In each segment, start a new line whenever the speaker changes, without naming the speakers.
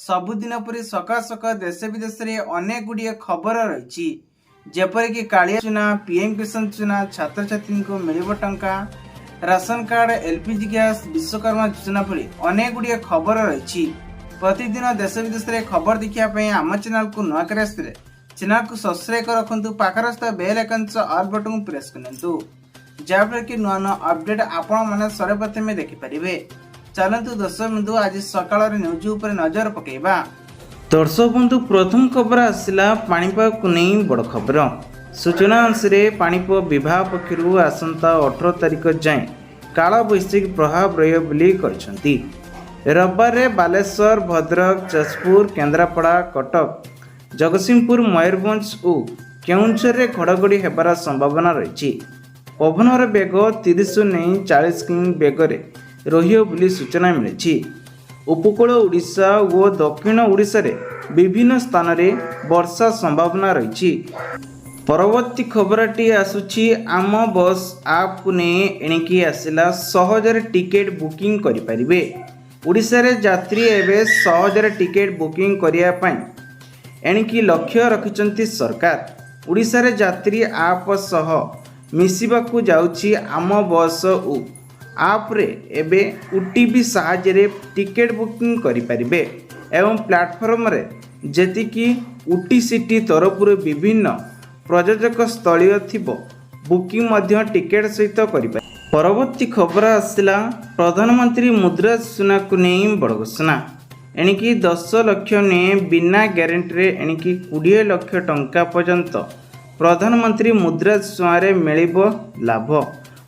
सबुदिन परी सकाळ सकाळ देश विदेश में अनेक गुड़िए खबर रही जेपरिक कालिया चुना पीएम किसान चुना छात्र छात्री को मिल टंका ration card LPG gas Vishwakarma योजना भली अनेक गुड़िए खबर रही प्रतिदिन देश विदेश में खबर देखापी आम चैनल को नुआ कर चैनल को सब्सक्राइब रखु पाखर बेल आइकन ऑल बटन को प्रेस करूँ जहाँफल कि नुआ नुआ अपडेट आपण मैंने सर्वप्रथमे देखिपारे। चलतु दर्शक बंधु आज सकाल न्यूज उपर नजर पकेबा। दर्शक बंधु प्रथम खबर आसला पाणीपाग को नहीं बड़ खबर। सूचना अनुसार पाणीपाग विभाग पक्षर आसंता 18 तारिख जाए काल बैशाखी प्रभाव रही रविवार बालेश्वर भद्रक जाजपुर केन्द्रापड़ा कटक जगतसिंहपुर मयूरभंज और केउंझर घड़घड़ी होबार संभावना रही। पवनर बेग 30 नहीं 40 किमी बेगरे रहियो बोली सूचना मिली। उपकूल ओडिशा और दक्षिण ओडिशा रे विभिन्न स्थान रे वर्षा संभावना रही। परवर्ती खबरटी आसुची आम बस आप को नहीं एणिकी आसला सहजरे टिकेट बुकिंग करि परिबे। ओडिशा रे यात्री एबे सहजरे टिकेट बुकिंग करिया पई एणिकी लक्ष्य रखिचंती सरकार। ओडिशा रे यात्री आप सह मिसिबाकू जाउची आम बस आप रे एबे ओटीपी साहाय्य टिकेट बुकिंग करि परिबे एवं प्लेटफॉर्म रे जेतिकी ओटीसीटी तरफ विभिन्न प्रयोजक स्थलीय थिबो बुकिंग मध्य टिकेट सहित करि परिबे। परवर्ती खबर आसला प्रधानमंत्री मुद्रा योजना को नहीं बड़ घोषणा एणिकी 10 लाख ने बिना ग्यारंटी रे एणिकी 20 लाख टंका पर्यंत प्रधानमंत्री मुद्रा योजना रे मिलिबो लाभ।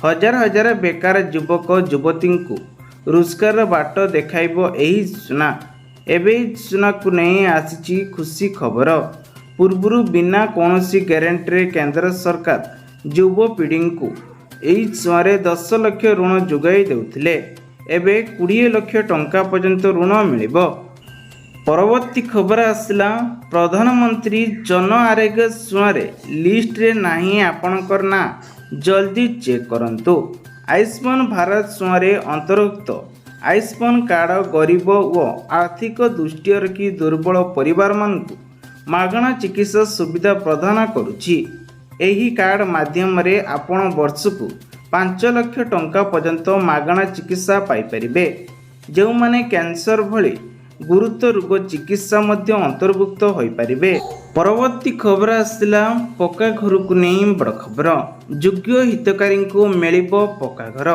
हजार हजार बेकार युवक युवती को रोजगार बाट देखाइब एही योजना। एबे योजना को नहीं आसी खुशी खबर। पूर्व बिना कौनसी गारंटी रे केंद्र सरकार युवपीढ़ी को एही योजना 10 लाख ऋण जोगाई देउथिले एबे 20 लाख टंका पर्यंत ऋण मिलिबो। परवर्ती खबर आसला प्रधानमंत्री जन आरोग्य योजना लिस्ट रे नहीं आपणकर ना जल्दी चेक करंतु। आयुष्मान भारत योजना अंतर्भुक्त आयुष्मान कार्ड गरीब और आर्थिक दृष्टि रखी दुर्बल परिवार मानकु मागणा चिकित्सा सुविधा प्रदान करुछि। एही कार्ड माध्यम रे आपण वर्षकु 5 लाख टंका पर्यंत मागणा चिकित्सा पाई परिबे। जो माने कैंसर भली गुरुतर रोग चिकित्सा मध्य अंतर्भुक्त होई परिबे। परवर्ती खबर आसला पक्का घर को नहीं बड़ खबर। योग्य हितकारी को मिलिबो पक्का घर।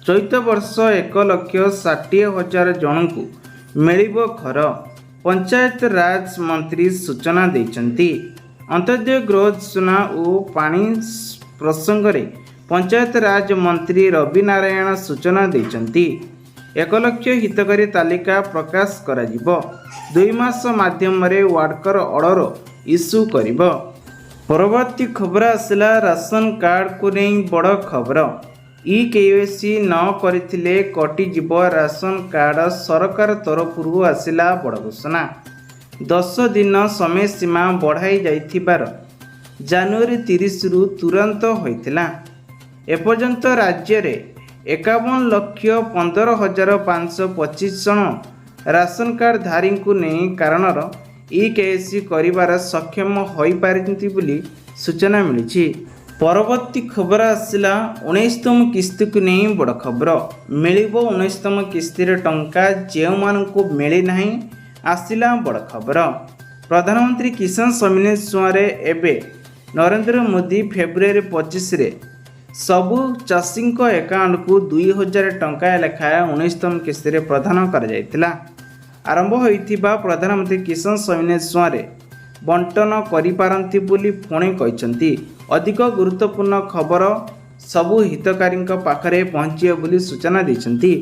चैत वर्ष 1,60,000 जन को मिलिबो घर। पंचायत राज मंत्री सूचना देइचंती। अंत्योदय गृह योजना और पानी प्रसंग रे पंचायत राज मंत्री रवि नारायण सूचना देइचंती। 1 लाख हितकारी तालिका प्रकाश करा जिवो। 2 मास माध्यम रे वार्डकर ऑर्डर इश्यू करिवो। परवर्ती खबर आसला राशन कार्ड को नहीं बड़ खबर। केवाईसी न करथिले कटि जिवो राशन कार्ड सरकार तरफ आसला बड़ घोषणा। 10 दिन समय सीमा बढ़ाई जाइथिबार जनवरी 30 रु तुरंत होइथिला। एपर्यंत राज्य रे 51,15,525 जन राशन कार्ड धारी को नहीं कारणर केवाईसी करिवार सक्षम होई पारिथि बोली सूचना मिली। परवर्ती खबर आसला 19तम किस्ती को नहीं बड़ खबर। मिलिबो 19तम किस्ती रे टंका जे मानकु मिली नहीं आसिला बड़ खबर। प्रधानमंत्री किसान सम्मान योजना एबे नरेंद्र मोदी फेब्रुआरी 25 रे सबु चाषी एकाउंट को 2000 टंका लेखाएं 19तम किस्ती रे प्रदान कर जाइतिला। आरंभ होइथिबा प्रधानमंत्री किसान सम्मान योजना बंटन करि पारंती बोली पुणी कहिसंती। अधिक गुरुत्वपूर्ण खबर सबु हितकारी पाखरे पहुंचिए बोली सूचना दैछंती।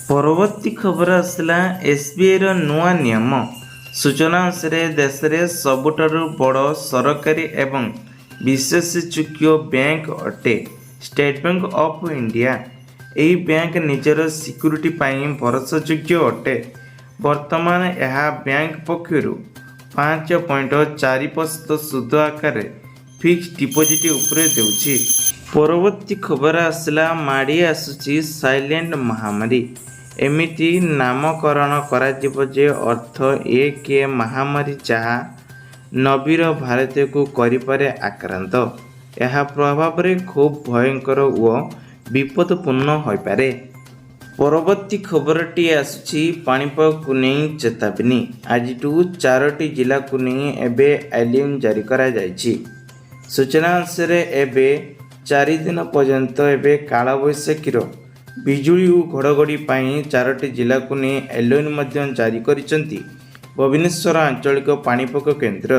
परवर्ती खबर आसला एसबीआई रो नुआ नियम। सूचना अनुसार देश रे सबुठारु बड़ सरकारी एवं विशेषज्ञ बैंक अटे स्टेट बैंक ऑफ इंडिया। यही बैंक निजर सिक्यूरिटी पाई भरोसायोग्य अटे। वर्तमान यह बैंक पक्षर 5.4% सुध आकार फिक्स डिपोजिट उपरे देउछि। परवर्ती खबर आसला माड़ी आसुची साइलेंट महामारी। ଏମିତି ନାମକରଣ କରାଯିବ ଯେ ଅର୍ଥ ଏକ ମହାମାରୀ ଯାହା ନବୀର ଭାରତୀୟକୁ କରିପାରେ ଆକ୍ରାନ୍ତ। ଏହା ପ୍ରଭାବରେ ଖୁବ୍ ଭୟଙ୍କର ଓ ବିପଦପୂର୍ଣ୍ଣ ହୋଇପାରେ। ପରବର୍ତ୍ତୀ ଖବରଟି ଆସୁଛି ପାଣିପାଗକୁ ନେଇ ଚେତାବନୀ। ଆଜିଠୁ 4ଟି ଜିଲ୍ଲାକୁ ନେଇ ଏବେ ଆଲର୍ଟ ଜାରି କରାଯାଇଛି। ସୂଚନା ଅନୁସାରେ ଏବେ 4 ଦିନ ପର୍ଯ୍ୟନ୍ତ ଏବେ କାଳବୈଶାଖୀର ବିଜୁଳି ଓ ଘଡ଼ଘଡ଼ି ପାଇଁ 4ଟି ଜିଲ୍ଲାକୁ ନେଇ ଆଲର୍ଟ ମଧ୍ୟ ଜାରି କରିଛନ୍ତି ଭୁବନେଶ୍ୱର ଆଞ୍ଚଳିକ ପାଣିପାଗ କେନ୍ଦ୍ର।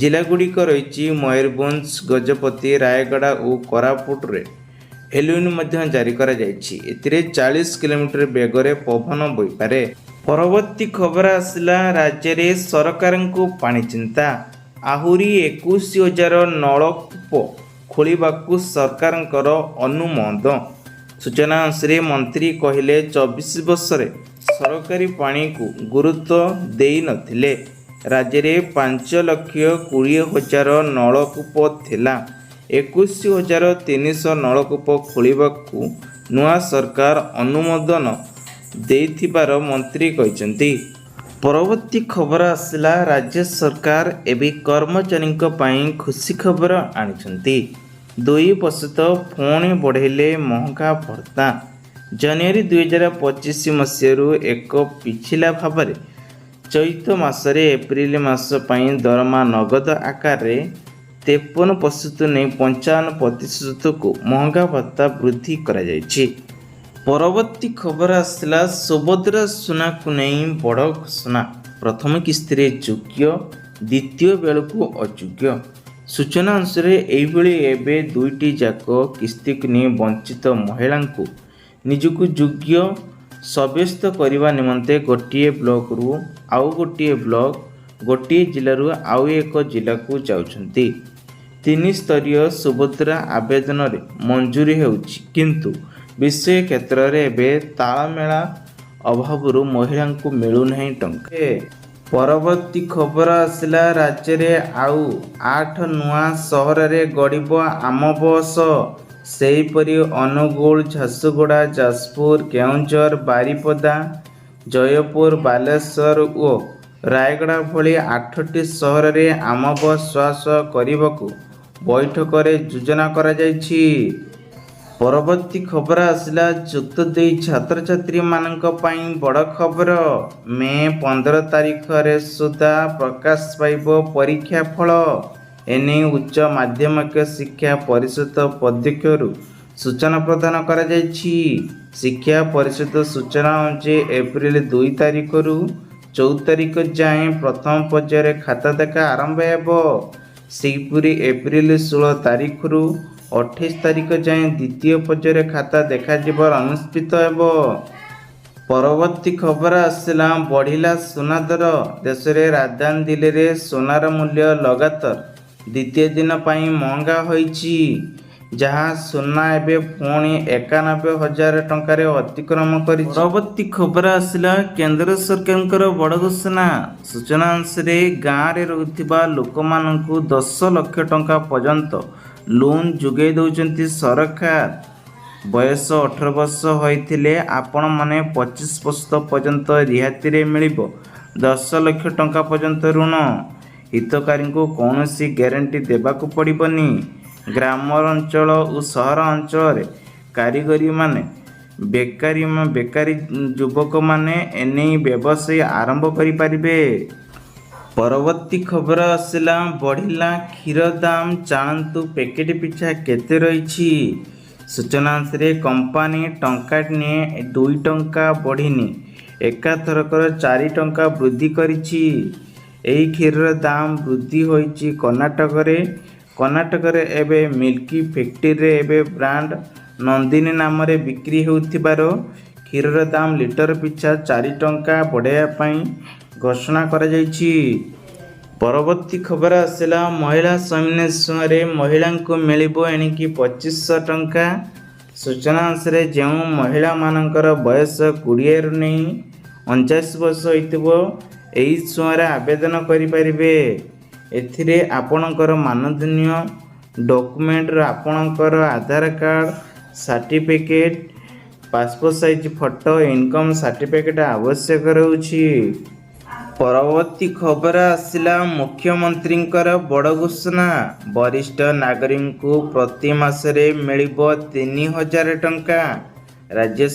ଜିଲ୍ଲାଗୁଡ଼ିକ ରହିଛି ମୟୂରଭଞ୍ଜ, ଗଜପତି, ରାୟଗଡ଼ା ଓ କୋରାପୁଟରେ ଆଲର୍ଟ ମଧ୍ୟ ଜାରି କରାଯାଇଛି। ଏଥିରେ 40 କିଲୋମିଟର ବେଗରେ ପବନ ବହିପାରେ। ପରବର୍ତ୍ତୀ ଖବର ଆସିଲା ରାଜ୍ୟରେ ସରକାରଙ୍କୁ ପାଣି ଚିନ୍ତା। ଆହୁରି 21,000 ନଳକୂପ ଖୋଳିବାକୁ ସରକାରଙ୍କର ଅନୁମୋଦନ। ସୂଚନା ଅନୁସାରେ ମନ୍ତ୍ରୀ କହିଲେ 24 ବର୍ଷରେ ସରକାରୀ ପାଣିକୁ ଗୁରୁତ୍ୱ ଦେଇନଥିଲେ। ରାଜ୍ୟରେ 5,20,000 ନଳକୂପ ଥିଲା। 21,300 ନଳକୂପ ଖୋଳିବାକୁ ନୂଆ ସରକାର ଅନୁମୋଦନ ଦେଇଥିବାର ମନ୍ତ୍ରୀ କହିଛନ୍ତି। ପରବର୍ତ୍ତୀ ଖବର ଆସିଲା ରାଜ୍ୟ ସରକାର ଏବେ କର୍ମଚାରୀଙ୍କ ପାଇଁ ଖୁସି ଖବର ଆଣିଛନ୍ତି। 2% ପୁଣି ବଢ଼େଇଲେ ମହଙ୍ଗା ଭତ୍ତା। ଜାନୁଆରୀ 2025 ମସିହାରୁ ଏକ ପିଛିଲା ଭାବରେ ଚଳିତ ମାସରେ ଏପ୍ରିଲ ମାସ ପାଇଁ ଦରମା ନଗଦ ଆକାରରେ 53% ନେଇ 55%କୁ ମହଙ୍ଗା ଭତ୍ତା ବୃଦ୍ଧି କରାଯାଇଛି। ପରବର୍ତ୍ତୀ ଖବର ଆସିଲା ସୁଭଦ୍ରା ସୁନାକୁ ନେଇ ବଡ଼ ଘୋଷଣା। ପ୍ରଥମ କିସ୍ତିରେ ଯୋଗ୍ୟ, ଦ୍ୱିତୀୟ ବେଳକୁ ଅଯୋଗ୍ୟ। ସୂଚନା ଅନୁସାରେ ଏହିଭଳି ଏବେ 2ଟି ଯାକ କିସ୍ତିକୁ ନେଇ ବଞ୍ଚିତ ମହିଳାଙ୍କୁ ନିଜକୁ ଯୋଗ୍ୟ ସାବ୍ୟସ୍ତ କରିବା ନିମନ୍ତେ ଗୋଟିଏ ବ୍ଲକରୁ ଆଉ ଗୋଟିଏ ବ୍ଲକ, ଗୋଟିଏ ଜିଲ୍ଲାରୁ ଆଉ ଏକ ଜିଲ୍ଲାକୁ ଯାଉଛନ୍ତି। 3 ସ୍ତରୀୟ ସୁଭଦ୍ରା ଆବେଦନରେ ମଞ୍ଜୁରୀ ହେଉଛି, କିନ୍ତୁ ବିଷୟ କ୍ଷେତ୍ରରେ ଏବେ ତାଳମେଳ ଅଭାବରୁ ମହିଳାଙ୍କୁ ମିଳୁନାହିଁ ଟଙ୍କା। ପରବର୍ତ୍ତୀ ଖବର ଆସିଲା ରାଜ୍ୟରେ ଆଉ 8 ନୂଆ ସହରରେ ଗଡ଼ିବ ଆମ ବସ। ସେହିପରି ଅନୁଗୁଳ, ଝାରସୁଗୁଡ଼ା, ଯାଜପୁର, କେଉଁଝର, ବାରିପଦା, ଜୟପୁର, ବାଲେଶ୍ୱର ଓ ରାୟଗଡ଼ା ଭଳି 8ଟି ସହରରେ ଆମ ବସ ଚଳାଚଳ କରିବାକୁ ବୈଠକରେ ଯୋଜନା କରାଯାଇଛି। ପରବର୍ତ୍ତୀ ଖବର ଆସିଲା ଯୁକ୍ତ 2 ଛାତ୍ରଛାତ୍ରୀମାନଙ୍କ ପାଇଁ ବଡ଼ ଖବର। ମେ 15 ତାରିଖରେ ସୁଦ୍ଧା ପ୍ରକାଶ ପାଇବ ପରୀକ୍ଷା ଫଳ। ଏନେଇ ଉଚ୍ଚ ମାଧ୍ୟମିକ ଶିକ୍ଷା ପରିଷଦ ପକ୍ଷରୁ ସୂଚନା ପ୍ରଦାନ କରାଯାଇଛି। ଶିକ୍ଷା ପରିଷଦ ସୂଚନା ଅନୁଯାୟୀ ଏପ୍ରିଲ 2 ତାରିଖରୁ 14 ତାରିଖ ଯାଏଁ ପ୍ରଥମ ପର୍ଯ୍ୟାୟରେ ଖାତା ଦେଖା ଆରମ୍ଭ ହେବ। ସେହିପରି ଏପ୍ରିଲ 16 ତାରିଖରୁ 28 ତାରିଖ ଯାଏଁ ଦ୍ୱିତୀୟ ପର୍ଯ୍ୟାୟରେ ଖାତା ଦେଖାଯିବାର ଅନୁଷ୍ଠିତ ହେବ। ପରବର୍ତ୍ତୀ ଖବର ଆସିଲା ବଢ଼ିଲା ସୁନା ଦର। ଦେଶରେ ରାଜଧାନୀ ଦିଲ୍ଲୀରେ ସୁନାର ମୂଲ୍ୟ ଲଗାତାର ଦ୍ୱିତୀୟ ଦିନ ପାଇଁ ମହଙ୍ଗା ହୋଇଛି, ଯାହା ସୁନା ଏବେ ପୁଣି 91,000 ଟଙ୍କାରେ ଅତିକ୍ରମ କରିଛି। ପରବର୍ତ୍ତୀ ଖବର ଆସିଲା କେନ୍ଦ୍ର ସରକାରଙ୍କର ବଡ଼ ଘୋଷଣା। ସୂଚନା ଅନୁସାରେ ଗାଁରେ ରହୁଥିବା ଲୋକମାନଙ୍କୁ 10 ଲକ୍ଷ ଟଙ୍କା ପର୍ଯ୍ୟନ୍ତ ଲୋନ୍ ଯୋଗାଇ ଦେଉଛନ୍ତି ସରକାର। ବୟସ 18 ବର୍ଷ ହୋଇଥିଲେ ଆପଣମାନେ 25% ପର୍ଯ୍ୟନ୍ତ ରିହାତିରେ ମିଳିବ 10 ଲକ୍ଷ ଟଙ୍କା ପର୍ଯ୍ୟନ୍ତ ଋଣ। ହିତକାରୀଙ୍କୁ କୌଣସି ଗ୍ୟାରେଣ୍ଟି ଦେବାକୁ ପଡ଼ିବନି। ଗ୍ରାମାଞ୍ଚଳ ଓ ସହର ଅଞ୍ଚଳରେ କାରିଗରୀମାନେ ବେକାରୀ ଯୁବକମାନେ ଏନେଇ ବ୍ୟବସାୟ ଆରମ୍ଭ କରିପାରିବେ। ପରବର୍ତ୍ତୀ ଖବର ଆସିଲା ବଢ଼ିଲା କ୍ଷୀର ଦାମ। ଜାଣନ୍ତୁ ପ୍ୟାକେଟ ପିଛା କେତେ ରହିଛି। ସୂଚନା ଅନୁସାରେ କମ୍ପାନୀ ଟଙ୍କାଟେ ନିଏ 2 ଟଙ୍କା ବଢ଼ିନି, ଏକାଥରକର 4 ଟଙ୍କା ବୃଦ୍ଧି କରିଛି। ଏହି କ୍ଷୀରର ଦାମ ବୃଦ୍ଧି ହୋଇଛି କର୍ଣ୍ଣାଟକରେ। କର୍ଣ୍ଣାଟକରେ ଏବେ ମିଲ୍କ ଫ୍ୟାକ୍ଟ୍ରିରେ ଏବେ ବ୍ରାଣ୍ଡ ନନ୍ଦିନୀ ନାମରେ ବିକ୍ରି ହେଉଥିବାର କ୍ଷୀରର ଦାମ ଲିଟର ପିଛା 4 ଟଙ୍କା ବଢ଼ାଇବା ପାଇଁ ଘୋଷଣା କରାଯାଇଛି। ପରବର୍ତ୍ତୀ ଖବର ଆସିଲା ମହିଳା ସୈନ୍ୟରେ ମହିଳାଙ୍କୁ ମିଳିବ ଏଣିକି 2500 ଟଙ୍କା। ସୂଚନା ଅନୁସାରେ ଯେଉଁ ମହିଳାମାନଙ୍କର ବୟସ 20ରୁ ନେଇ 49 ବର୍ଷ ହୋଇଥିବ ଏହି ସମୟରେ ଆବେଦନ କରିପାରିବେ। ଏଥିରେ ଆପଣଙ୍କର ମାନଦଣ୍ଡୀୟ ଡକୁମେଣ୍ଟର ଆପଣଙ୍କର Aadhaar card, certificate, passport size photo, income certificate ଆବଶ୍ୟକ ରହୁଛି। ପରବର୍ତ୍ତୀ ଖବର ଆସିଲା ମୁଖ୍ୟମନ୍ତ୍ରୀଙ୍କର ବଡ଼ ଘୋଷଣା। ବରିଷ୍ଠ ନାଗରିକଙ୍କୁ ପ୍ରତି ମାସରେ ମିଳିବ 3000 ଟଙ୍କା। ରାଜ୍ୟ